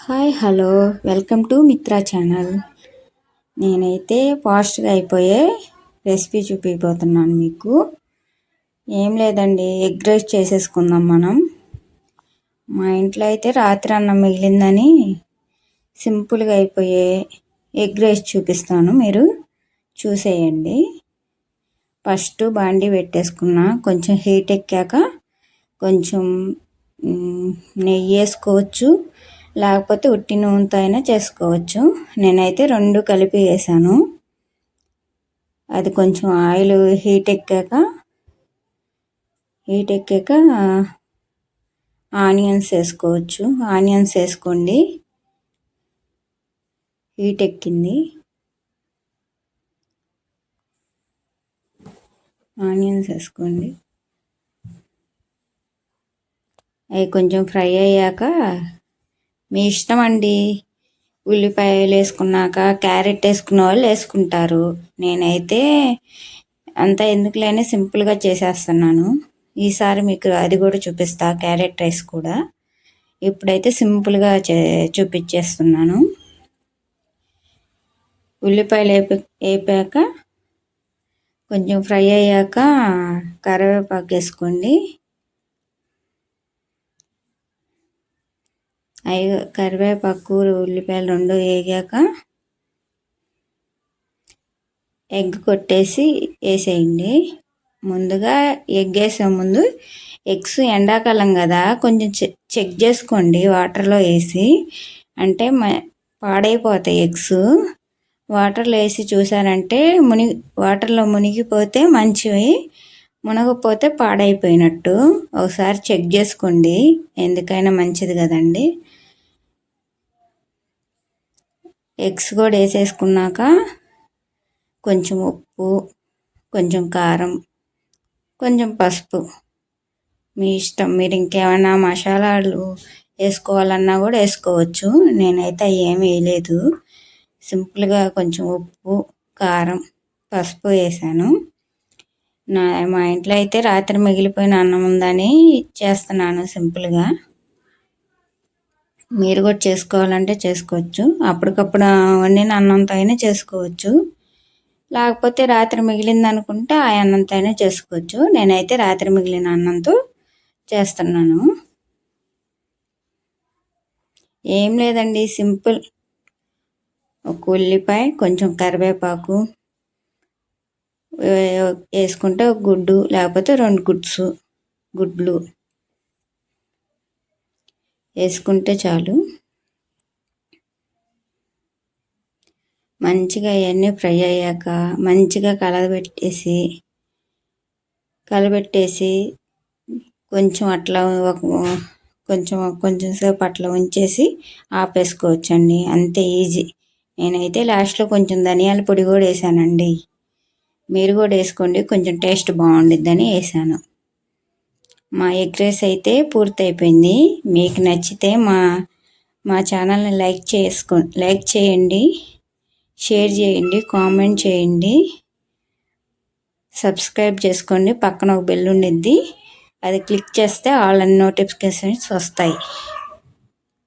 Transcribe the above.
Hi hello welcome to Mitra channel. నేనైతే ఫాస్ట్గా అయిపోయే రెసిపీ చూపిపోతున్నాను మీకు. ఏం లేదండి, ఎగ్ రైస్ చేసేసుకుందాం మనం. మా ఇంట్లో అయితే రాత్రి అన్నం మిగిలిందని సింపుల్గా అయిపోయే ఎగ్ రైస్ చూపిస్తాను, మీరు చూసేయండి. ఫస్ట్ బాండీ పెట్టేసుకున్నా, కొంచెం హీట్ ఎక్కాక కొంచెం నెయ్యి వేసుకోవచ్చు, లేకపోతే ఉట్టి నూనెతో అయినా చేసుకోవచ్చు. నేనైతే రెండు కలిపి వేసాను. అది కొంచెం ఆయిల్ హీట్ ఎక్కాక ఆనియన్స్ వేసుకోవచ్చు. ఆనియన్స్ వేసుకోండి. హీట్ ఎక్కింది, ఆనియన్స్ వేసుకోండి. అవి కొంచెం ఫ్రై అయ్యాక మీ ఇష్టం అండి, ఉల్లిపాయలు వేసుకున్నాక క్యారెట్ వేసుకున్న వాళ్ళు వేసుకుంటారు. నేనైతే అంత ఎందుకులేని సింపుల్గా చేసేస్తున్నాను. ఈసారి మీకు అది కూడా చూపిస్తా, క్యారెట్ రైస్ కూడా. ఇప్పుడైతే సింపుల్గా చూపించేస్తున్నాను. ఉల్లిపాయలు వేపాక కొంచెం ఫ్రై అయ్యాక కరివేపాకు వేసుకోండి. కరివేపాకు ఉల్లిపాయలు రెండు వేగాక ఎగ్ కొట్టేసి వేసేయండి. ముందుగా ఎగ్ వేసే ముందు ఎగ్స్ ఎండాకాలం కదా, కొంచెం చెక్ చేసుకోండి వాటర్లో వేసి. అంటే పాడైపోతాయి ఎగ్స్. వాటర్లో వేసి చూసారంటే వాటర్లో మునిగిపోతే మంచివి, మునగపోతే పాడైపోయినట్టు. ఒకసారి చెక్ చేసుకోండి, ఎందుకైనా మంచిది కదండి. ఎగ్స్ కూడా వేసేసుకున్నాక కొంచెం ఉప్పు, కొంచెం కారం, కొంచెం పసుపు మీ ఇష్టం. మీరు ఇంకేమైనా మసాలాలు వేసుకోవాలన్నా కూడా వేసుకోవచ్చు. నేనైతే ఏమీ వేయలేదు, సింపుల్గా కొంచెం ఉప్పు, కారం, పసుపు వేసాను. మా ఇంట్లో అయితే రాత్రి మిగిలిపోయిన అన్నం ఉందని చేస్తున్నాను సింపుల్గా. మీరు కూడా చేసుకోవాలంటే చేసుకోవచ్చు, అప్పటికప్పుడు వండిన అన్నంతో అయినా చేసుకోవచ్చు. లేకపోతే రాత్రి మిగిలింది అనుకుంటే ఆ అన్నంతో అయినా చేసుకోవచ్చు. నేనైతే రాత్రి మిగిలిన అన్నంతో చేస్తున్నాను. ఏం లేదండి, సింపుల్. ఒక ఉల్లిపాయ, కొంచెం కరివేపాకు వేసుకుంటే ఒక గుడ్డు, లేకపోతే 2 గుడ్లు వేసుకుంటే చాలు. మంచిగా అవన్నీ ఫ్రై అయ్యాక మంచిగా కలబెట్టేసి కొంచెం అట్లా కొంచెం సేపు అట్లా ఉంచేసి ఆపేసుకోవచ్చండి, అంతే ఈజీ. నేనైతే లాస్ట్లో కొంచెం ధనియాల పొడి కూడా వేసానండి. మీరు కూడా వేసుకోండి, కొంచెం టేస్ట్ బాగుండిద్దని వేసాను. మా ఎగ్ రైస్ అయితే పూర్తయిపోయింది. మీకు నచ్చితే మా ఛానల్ని లైక్ చేయండి, షేర్ చేయండి, కామెంట్ చేయండి, సబ్స్క్రైబ్ చేసుకోండి. పక్కన ఒక బెల్ ఉండిద్ది, అది క్లిక్ చేస్తే ఆల్ అన్ని నోటిఫికేషన్స్ వస్తాయి.